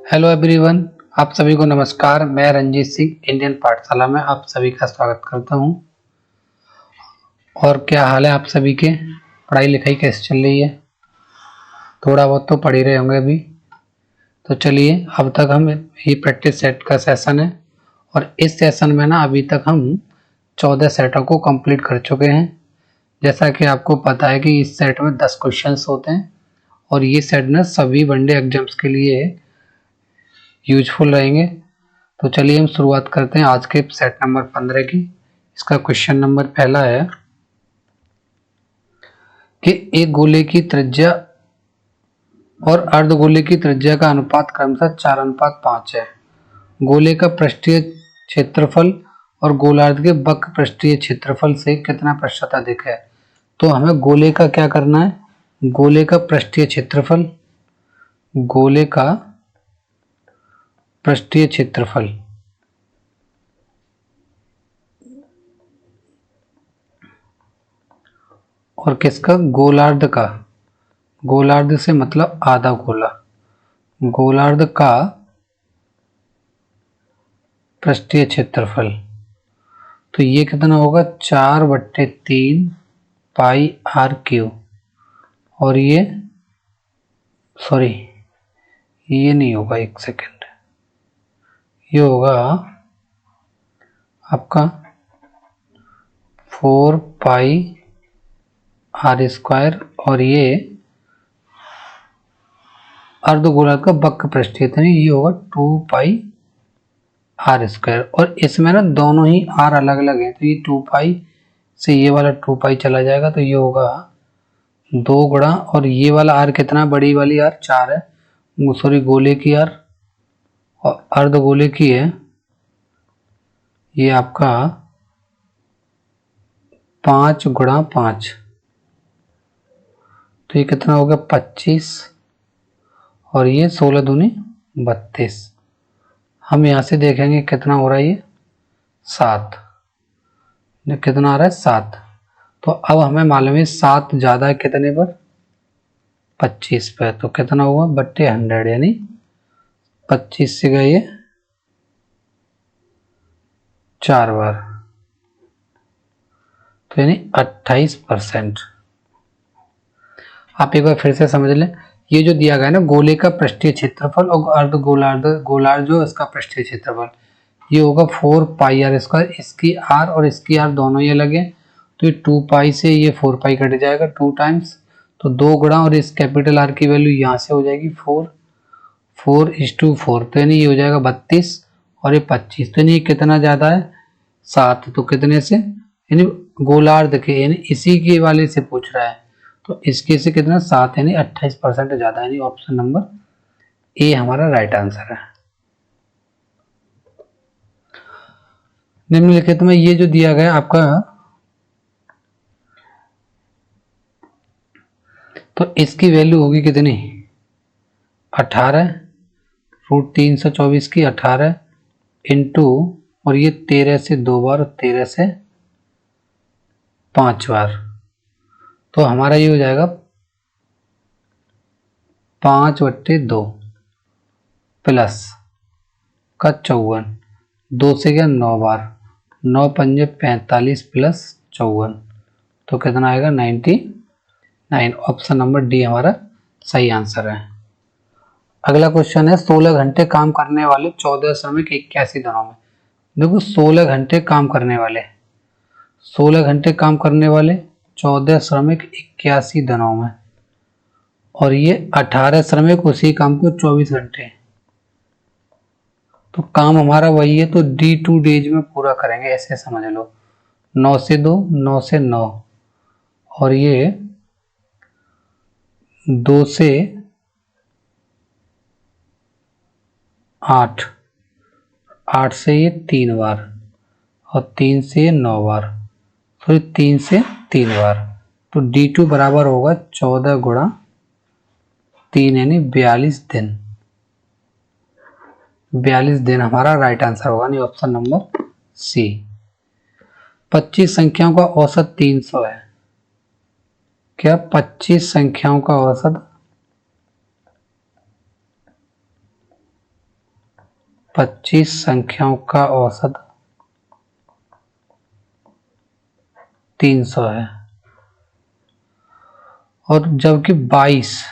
Hello everyone, आप सभी को नमस्कार। मैं रंजीत सिंह इंडियन पाठशाला में आप सभी का स्वागत करता हूं। और क्या हाल है आप सभी के? पढ़ाई लिखाई कैसे चल रही है? थोड़ा बहुत तो पढ़ ही रहे होंगे अभी। तो चलिए, अब तक हम ये प्रैक्टिस सेट का सेशन है और इस सेशन में ना अभी तक हम 14 सेटों को कंप्लीट कर चुके हैं। जैसा कि आपको पता है कि इस सेट में 10 क्वेश्चंस होते हैं और ये सेट ना सभी वनडे एग्जाम्स के लिए यूजफुल रहेंगे। तो चलिए हम शुरुआत करते हैं आज के सेट नंबर 15 की। इसका क्वेश्चन नंबर पहला है कि एक गोले की त्रिज्या और अर्धगोले की त्रिज्या का अनुपात क्रमशः 4:5 है। गोले का पृष्ठीय क्षेत्रफल और गोलार्ध के वक्र पृष्ठीय क्षेत्रफल से कितना प्रतिशत अधिक है? तो हमें गोले का क्या करना है? गोले का पृष्ठीय क्षेत्रफल, गोले का पृष्ठीय क्षेत्रफल और किसका? गोलार्ध का। गोलार्ध से मतलब आधा गोला। गोलार्ध का पृष्ठीय क्षेत्रफल तो ये कितना होगा? 4/3 पाई आर क्यू। और ये सॉरी, ये नहीं होगा, एक सेकेंड, ये होगा आपका 4 पाई आर स्क्वायर और ये अर्धगोलार्ध का वक्र पृष्ठीय था, ये होगा 2 पाई आर स्क्वायर। और इसमें ना दोनों ही आर अलग अलग है, तो ये 2 पाई से ये वाला 2 पाई चला जाएगा, तो ये होगा 2 गुणा, और ये वाला आर कितना? बड़ी वाली आर 4 है, सॉरी गोले की आर, और अर्धगोले की है ये आपका 5 गुणा 5, तो ये कितना हो गया? 25, और ये 16 दूनी 32। हम यहां से देखेंगे कितना हो रहा है, ये 7। कितना आ रहा है? 7। तो अब हमें मालूम है 7 ज्यादा है कितने पर? 25 पे। तो कितना हुआ? बट्टे 100, यानी 25 से गए 4 बार, तो यानी 28%। आप एक बार फिर से समझ लें, ये जो दिया गया है ना, गोले का पृष्ठीय क्षेत्रफल और अर्धगोलार्ध गोलार्ध जो इसका पृष्ठीय क्षेत्रफल, ये होगा 4 पाई आर स्क्वायर। इसकी आर और इसकी आर दोनों ही अलग है, तो ये 2 पाई से ये 4 पाई कट जाएगा 2 टाइम्स, तो 2 गुणा, और इस कैपिटल आर की वैल्यू यहाँ से हो जाएगी 4:4, तो यानी ये हो जाएगा 32 और ये 25, तो यानी कितना ज्यादा है? 7। तो कितने से? यानी गोलार्ध के, यानी इसी के वाले से पूछ रहा है, तो इसके से कितना? 7, यानी 28% ज्यादा, यानी ऑप्शन नंबर ए हमारा राइट आंसर है। निम्नलिखित में ये जो दिया गया आपका, तो इसकी वैल्यू होगी कितनी? 18 √324 की 18 इंटू, और ये 13 से 2 बार और 13 से 5 बार, तो हमारा ये हो जाएगा 5/2 प्लस का 54, 2 से गया 9 बार, 9 पंजे 45 प्लस 54, तो कितना आएगा? 99। ऑप्शन नंबर डी हमारा सही आंसर है। अगला क्वेश्चन है, 16 घंटे काम करने वाले 14 श्रमिक 81 दिनों में। देखो 16 घंटे काम करने वाले, 16 घंटे काम करने वाले 14 श्रमिक 81 दिनों में, और ये 18 श्रमिक उसी काम को 24 घंटे, तो काम हमारा वही है, तो D2 डेज में पूरा करेंगे, ऐसे समझ लो। 9 से 2, 9 से 9, और ये 2 से 8, 8 से ये 3 बार, और 3 से 9 बार, फिर 3 से 3 बार, तो D2 बराबर होगा 14 गुणा 3, यानी 42 दिन। 42 दिन हमारा राइट आंसर होगा, नहीं ऑप्शन नंबर सी। 25 संख्याओं का औसत 300 है। क्या 25 संख्याओं का औसत 25 संख्याओं का औसत 300 है और जबकि 22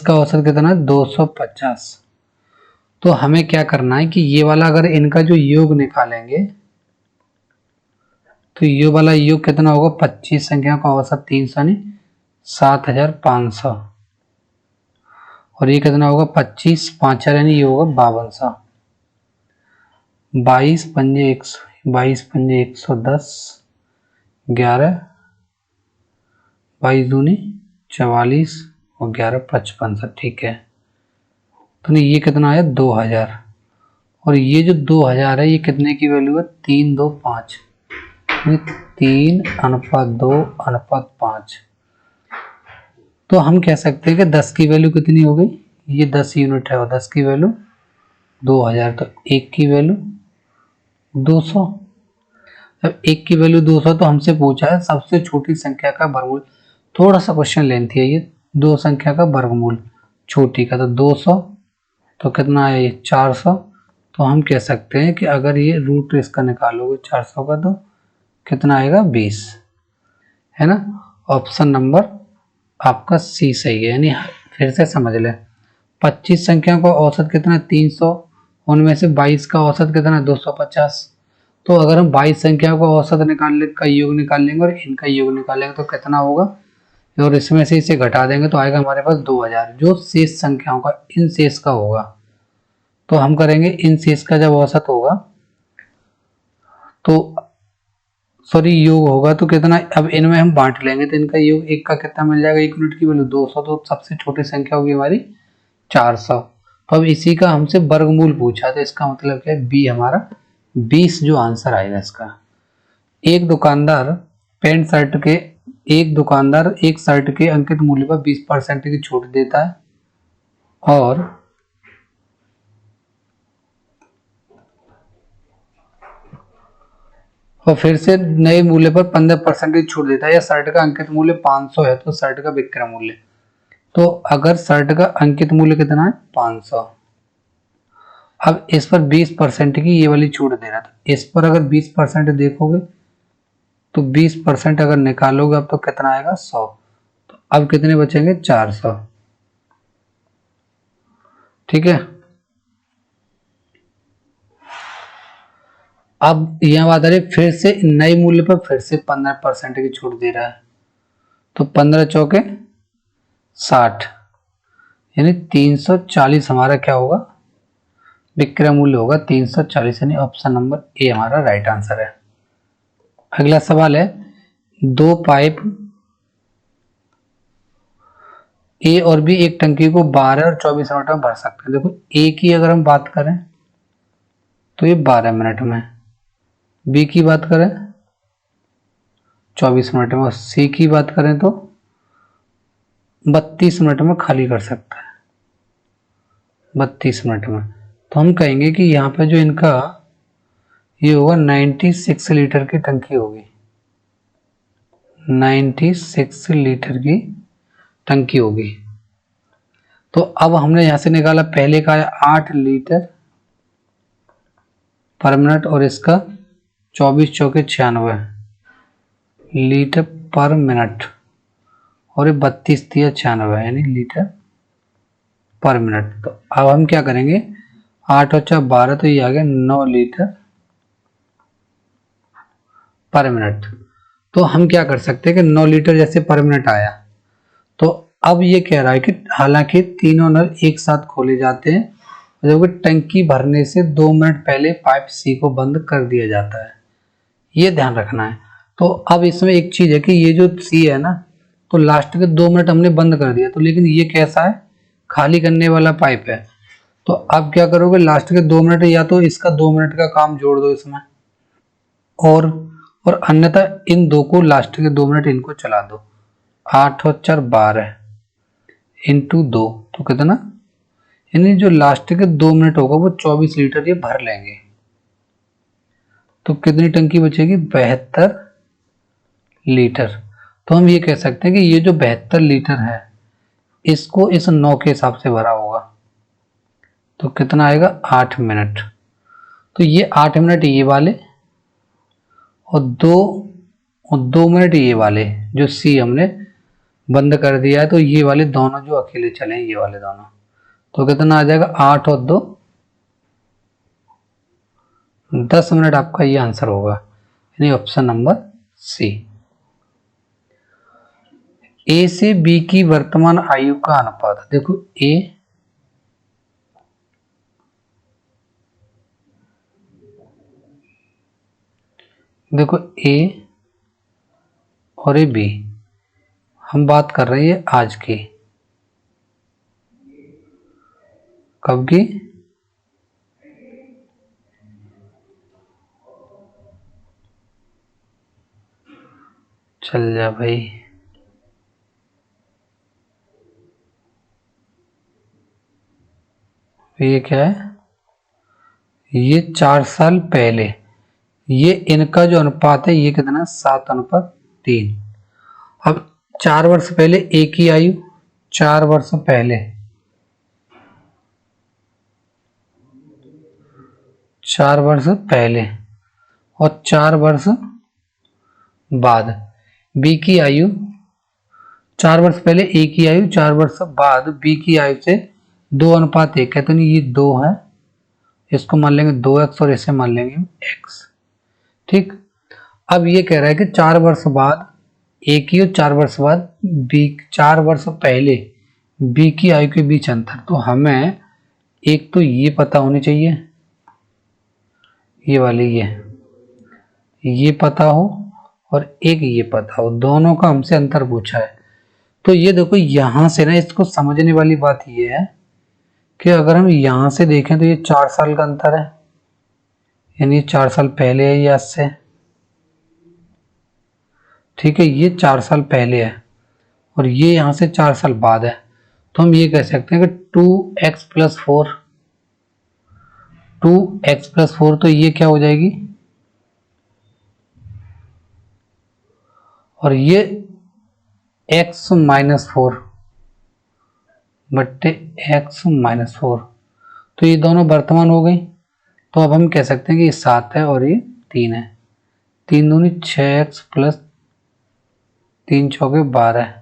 का औसत कितना है 250। तो हमें क्या करना है कि ये वाला अगर इनका जो योग निकालेंगे तो ये वाला योग कितना होगा, 25 संख्या का औसत 300 नहीं 7500 और ये कितना होगा 25 5 यानी ये होगा 5200। 22 पंजे 110 11 22 दूनी 44 और 11 5500। ठीक है, तो नहीं ये कितना है 2000 और ये जो 2000 है ये कितने की वैल्यू है 325 3:2:5। तो हम कह सकते हैं कि 10 की वैल्यू कितनी हो गई, ये 10 यूनिट है और 10 की वैल्यू 2000, तो 1 की वैल्यू 200। अब 1 की वैल्यू 200 तो हमसे पूछा है सबसे छोटी संख्या का वर्गमूल। थोड़ा सा क्वेश्चन लेंथी है ये, दो संख्या का वर्गमूल छोटी का, तो 200 तो कितना है ये 400। तो हम कह सकते हैं कि अगर ये रूट इसका निकालोगे 400 का तो कितना आएगा 20, है ना। ऑप्शन नंबर आपका सी सही है। यानी फिर से समझ ले, 25 संख्या का औसत कितना 300, उनमें से 22 का औसत कितना 250। तो अगर हम 22 संख्या का औसत का योग निकाल लेंगे और इनका योग निकालेंगे तो कितना होगा, और इसमें से इसे घटा देंगे तो आएगा हमारे पास 2000, जो शेष संख्याओं का इन शेष का होगा। तो हम करेंगे इन शेष का जब औसत होगा तो सॉरी योग होगा तो कितना, अब इनमें हम बांट लेंगे तो इनका योग एक का कितना मिल जाएगा, एक यूनिट की वैल्यू 200, तो सबसे छोटी संख्या होगी हमारी 400। तो अब इसी का हमसे वर्गमूल पूछा, तो इसका मतलब क्या है बी हमारा 20 जो आंसर आएगा इसका। एक दुकानदार एक शर्ट के अंकित मूल्य पर 20% की छूट देता है और फिर से नए मूल्य पर 15% की छूट देता है। या शर्ट का अंकित मूल्य 500 है तो शर्ट का विक्रय मूल्य, तो अगर शर्ट का अंकित मूल्य कितना है 500, अब इस पर 20% की ये वाली छूट दे रहा था, इस पर अगर 20% देखोगे तो 20% अगर निकालोगे अब तो कितना आएगा 100, तो अब कितने बचेंगे 400। ठीक है, अब यह बात आ रही फिर से नए मूल्य पर फिर से 15% की छूट दे रहा है, तो 15 चौके 60 यानी 340 हमारा क्या होगा विक्रय मूल्य होगा 340, यानी ऑप्शन नंबर ए हमारा राइट आंसर है। अगला सवाल है, दो पाइप ए और बी एक टंकी को 12 और 24 मिनट में भर सकते हैं। देखो ए की अगर हम बात करें तो ये 12 मिनट में, बी की बात करें 24 मिनट में और सी की बात करें तो 32 मिनट में खाली कर सकता है, 32 मिनट में। तो हम कहेंगे कि यहाँ पे जो इनका ये होगा 96 लीटर की टंकी होगी, 96 लीटर की टंकी होगी। तो अब हमने यहां से निकाला, पहले का है 8 लीटर पर मिनट और इसका 24 चौके 96 लीटर पर मिनट और ये 32 दिया 96 यानी लीटर पर मिनट। तो अब हम क्या करेंगे 8 और 4 12, तो ये आ गया 9 लीटर पर मिनट। तो हम क्या कर सकते हैं कि 9 लीटर जैसे पर मिनट आया, तो अब ये कह रहा है कि हालांकि तीनों नल एक साथ खोले जाते हैं, जबकि टंकी भरने से 2 मिनट पहले पाइप सी को बंद कर दिया जाता है, ये ध्यान रखना है। तो अब इसमें एक चीज है कि ये जो सी है ना, तो लास्ट के 2 मिनट हमने बंद कर दिया, तो लेकिन ये कैसा है खाली करने वाला पाइप है। तो अब क्या करोगे लास्ट के 2 मिनट या तो इसका 2 मिनट का काम जोड़ दो इसमें और अन्यथा इन दो को लास्ट के 2 मिनट इनको चला दो। 8 और 4 12 इंटू 2 तो कितना, यानी जो लास्ट के 2 मिनट होगा वो 24 लीटर ये भर लेंगे। तो कितनी टंकी बचेगी 72 लीटर। तो हम ये कह सकते हैं कि ये जो 72 लीटर है इसको इस 9 के हिसाब से भरा होगा, तो कितना आएगा 8 मिनट। तो ये 8 मिनट ये वाले और 2 मिनट ये वाले जो सी हमने बंद कर दिया है, तो ये वाले दोनों जो अकेले चले हैं ये वाले दोनों, तो कितना आ जाएगा 8 और 2 10 मिनट। आपका ये आंसर होगा, यानी ऑप्शन नंबर सी। ए से बी की वर्तमान आयु का अनुपात, देखो ए और ए बी, हम बात कर रहे हैं आज की, कब की, चल जा भाई, ये क्या है, ये 4 साल पहले, ये इनका जो अनुपात है ये कितना 7:3। अब 4 वर्ष पहले एक ही आयु, 4 वर्ष पहले, 4 वर्ष पहले और 4 वर्ष बाद बी की आयु, 4 वर्ष पहले ए की आयु, 4 वर्ष बाद बी की आयु से 2:1 है, तो नहीं ये 2 है, इसको मान लेंगे 2x और इसे मान लेंगे x। ठीक, अब ये कह रहा है कि 4 वर्ष बाद ए की और 4 वर्ष बाद बी, 4 वर्ष पहले बी की आयु के बीच अंतर, तो हमें एक तो ये पता होनी चाहिए, ये वाली ये पता हो और एक ये पता हो, दोनों का हमसे अंतर पूछा है। तो ये देखो यहां से ना, इसको समझने वाली बात ये है कि अगर हम यहां से देखें तो ये 4 साल का अंतर है, यानी 4 साल पहले है ये आज से, ठीक है, ये 4 साल पहले है और ये यहां से 4 साल बाद है, तो हम ये कह सकते हैं कि 2x + 4, 2x + 4, तो ये क्या हो जाएगी, और ये x - 4 बट्टे x - 4, तो ये दोनों वर्तमान हो गई। तो अब हम कह सकते हैं कि ये 7 है और ये 3 है, 3 दूनी 6x + 3 चौके 12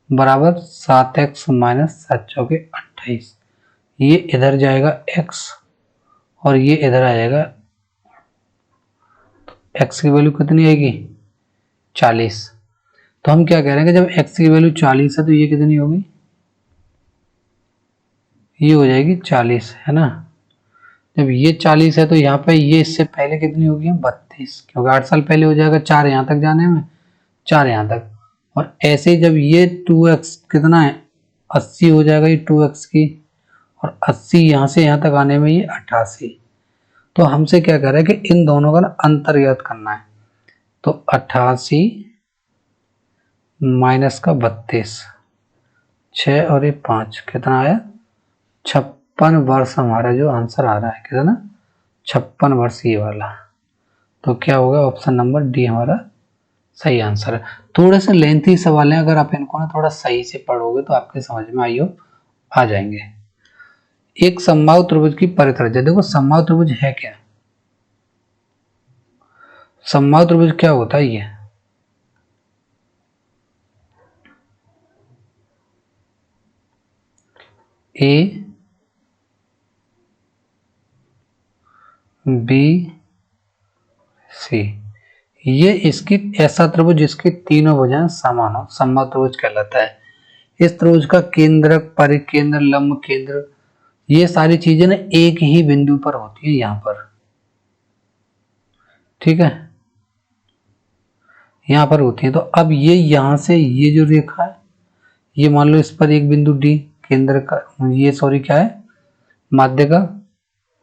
बराबर 7x - 7 चौके 28। ये इधर जाएगा x और ये इधर आ जाएगा, तो x की वैल्यू कितनी आएगी 40। तो हम क्या कह रहे हैं कि जब x की वैल्यू 40 है तो ये कितनी होगी, ये हो जाएगी 40, है ना। जब ये 40 है तो यहाँ पे ये इससे पहले कितनी होगी 32, क्योंकि 8 साल पहले हो जाएगा 4 यहाँ तक जाने में, 4 यहाँ तक, और ऐसे ही जब ये 2x कितना है 80 हो जाएगा ये 2x की, और 80 यहाँ से यहाँ तक आने में ये 88। तो हमसे क्या कह रहा है कि इन दोनों का अंतर ज्ञात करना है, तो 88 माइनस का 32, 6 और ये 5 कितना आया 56 वर्ष। हमारा जो आंसर आ रहा है कितना 56 वर्ष ये वाला, तो क्या होगा ऑप्शन नंबर डी हमारा सही आंसर है। थोड़े से लेंथी सवाल हैं, अगर आप इनको ना थोड़ा सही से पढ़ोगे तो आपके समझ में आइयो आ जाएंगे। एक समबाहु त्रिभुज की परित्रिज्या, देखो समबाहु त्रिभुज है क्या, समबाहु त्रिभुज क्या होता है, ये ए बी सी, ये इसकी ऐसा त्रिभुज जिसकी तीनों भुजाएं समान हो, समबाहु त्रिभुज कहलाता है। इस त्रिभुज का केंद्र, परिकेंद्र, लंब केंद्र, ये सारी चीजें ना एक ही बिंदु पर होती है यहाँ पर, ठीक है, यहाँ पर होती है। तो अब ये यहाँ से ये जो रेखा है, ये मान लो इस पर एक बिंदु डी केंद्र का, ये सॉरी क्या है माध्य का,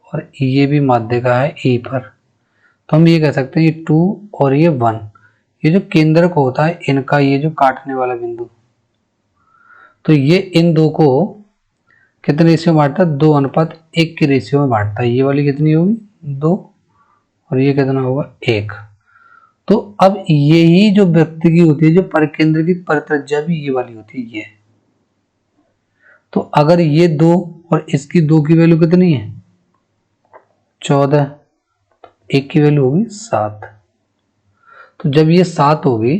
और ये भी माध्य का है ई पर, तो हम ये कह सकते हैं ये 2 और ये 1, ये जो केंद्रक होता है इनका ये जो काटने वाला बिंदु, तो ये इन दो को कितने रेशियो में बांटता है 2:1 के रेशियो में बांटता है। ये वाली कितनी होगी 2 और ये कितना होगा 1। तो अब यही जो व्यक्ति की होती है, जो परिकेंद्र की परित्रिज्या भी ये वाली होती है ये, तो अगर ये 2 और इसकी 2 की वैल्यू कितनी है 14, 1 की वैल्यू होगी 7। तो जब ये 7 होगी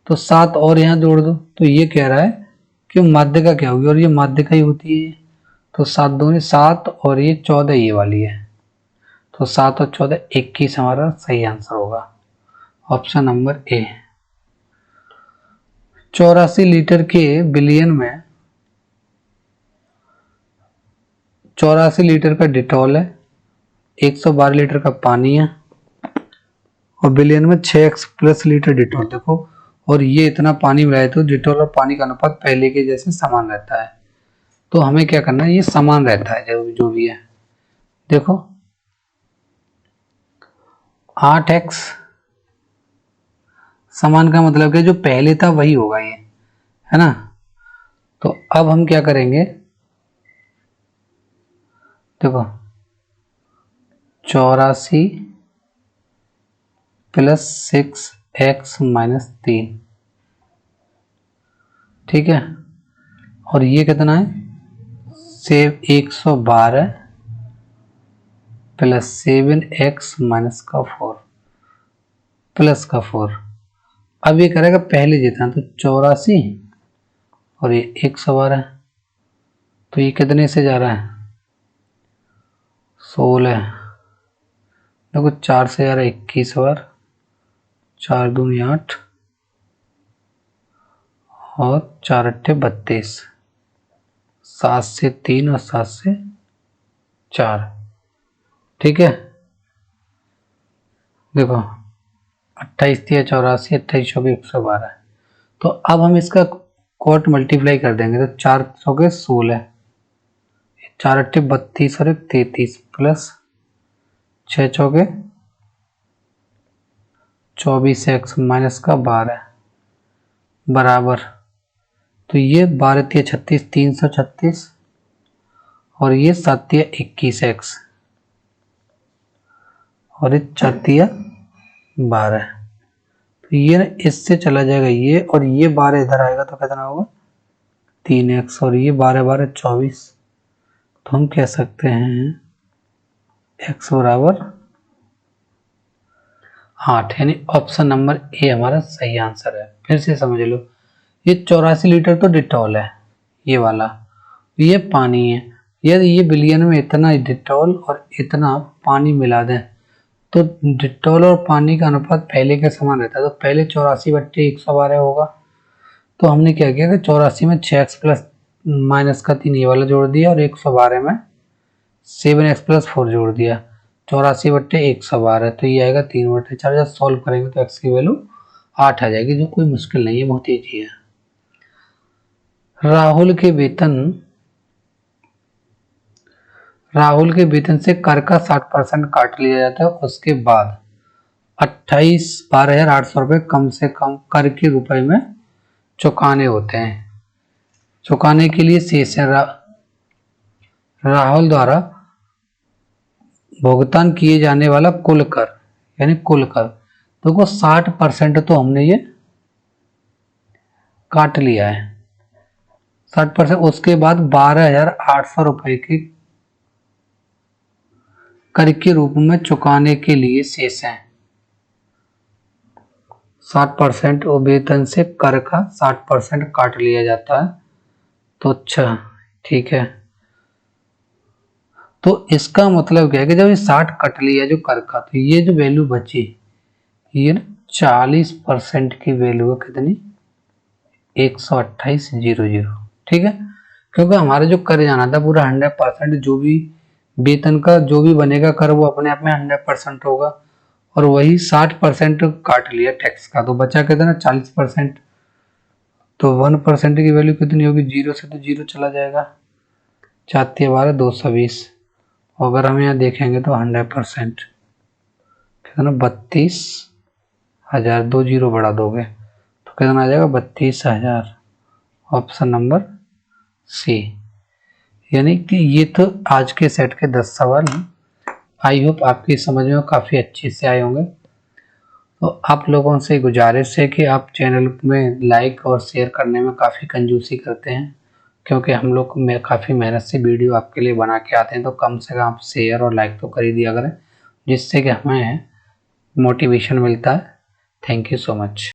तो 7 और यहाँ जोड़ दो, तो ये कह रहा है कि माध्यिका क्या होगी, और ये माध्यिका ही होती है। तो 7 दूनी 7 और ये 14 ये वाली है, तो 7 और 14 21 हमारा सही आंसर होगा, ऑप्शन नंबर ए। 84 लीटर के बिलियन में 84 लीटर का डिटॉल है, 112 लीटर का पानी है, और बिलियन में 6x प्लस लीटर डिटॉल। देखो, और ये इतना पानी मिलाए तो डिटॉल और पानी का अनुपात पहले के जैसे समान रहता है। तो हमें क्या करना है, ये समान रहता है जो भी है। देखो 8x समान का मतलब कि जो पहले था वही होगा ये, है ना। तो अब हम क्या करेंगे, देखो 84 प्लस 6x माइनस 3, ठीक है। और ये कितना है, सेव 112 प्लस 7x माइनस का 4 प्लस का 4। अब ये करेगा पहले जितना, तो 84 और ये 112, तो ये कितने से जा रहा है 16। देखो 4 से जा रहा है 21 बार, 4 दूनी 8 और 4 अट्ठे 32, 7 से 3 और 7 से 4, ठीक है। देखो 28 3 84, 28 24 112। तो अब हम इसका कोट मल्टीप्लाई कर देंगे, तो 4 चौके 16, 4 अट्ठे 32 और 33 प्लस 6 चौके 24x माइनस का 12 बराबर, तो ये 12 3 36 336 और ये 7 3 21x और ये 4 3 12। तो ये ना इससे चला जाएगा ये, और ये 12 इधर आएगा तो कितना होगा 3x, और ये 12 12 24। तो हम कह सकते हैं x बराबर 8, यानी ऑप्शन नंबर ए हमारा सही आंसर है। फिर से समझ लो, ये 84 लीटर तो डिटॉल है ये वाला, ये पानी है। यदि ये बिलियन में इतना डिटॉल और इतना पानी मिला दें तो डिटॉल और पानी का अनुपात पहले के समान रहता है। तो पहले 84 बट्टे 112 होगा, तो हमने क्या किया कि 84 में 6x प्लस माइनस का 3 ये वाला जोड़ दिया, और 112 में 7x प्लस 4 जोड़ दिया, 84 बट्टे 112, तो ये आएगा 3 बट्टे 4। जब सॉल्व करेंगे तो x की वैल्यू 8 आ जाएगी, जो कोई मुश्किल नहीं है, बहुत ईजी है। राहुल के वेतन से कर का 60% काट लिया जाता है, उसके बाद 12,800 रुपये कम से कम कर के रुपए में चुकाने होते हैं। चुकाने के लिए शेष है राहुल द्वारा भुगतान किए जाने वाला कुल कर, यानी कुल कर। देखो 60% तो हमने ये काट लिया है, 60%। उसके बाद 12,800 रुपए के कर के रूप में चुकाने के लिए शेष है 60%, और वेतन से कर का 60% काट लिया जाता है। तो अच्छा, ठीक है। तो इसका मतलब क्या है कि जब ये 60 कट लिया जो कर का, तो ये जो वैल्यू बची ये 40% की वैल्यू है कितनी 128,000, ठीक है। क्योंकि हमारा जो कर जाना था पूरा 100%, जो भी वेतन का जो भी बनेगा कर वो अपने आप में 100% होगा, और वही 60% काट लिया टैक्स का, तो बचा कितना 40%। तो 1% की वैल्यू कितनी होगी, 0 से तो 0 चला जाएगा, 4 12 220। अगर हम यहाँ देखेंगे तो 100% कितना 32,000, 2 0 बढ़ा दोगे तो कितना आ जाएगा 32,000, ऑप्शन नंबर सी। यानी कि ये तो आज के सेट के 10 सवाल हैं। आई होप आपकी समझ में काफ़ी अच्छे से आए होंगे। तो आप लोगों से गुजारिश है कि आप चैनल में लाइक और शेयर करने में काफ़ी कंजूसी करते हैं, क्योंकि हम लोग में काफ़ी मेहनत से वीडियो आपके लिए बना के आते हैं, तो कम से कम आप शेयर और लाइक तो कर ही दिया करें, जिससे कि हमें मोटिवेशन मिलता है। Thank you so much.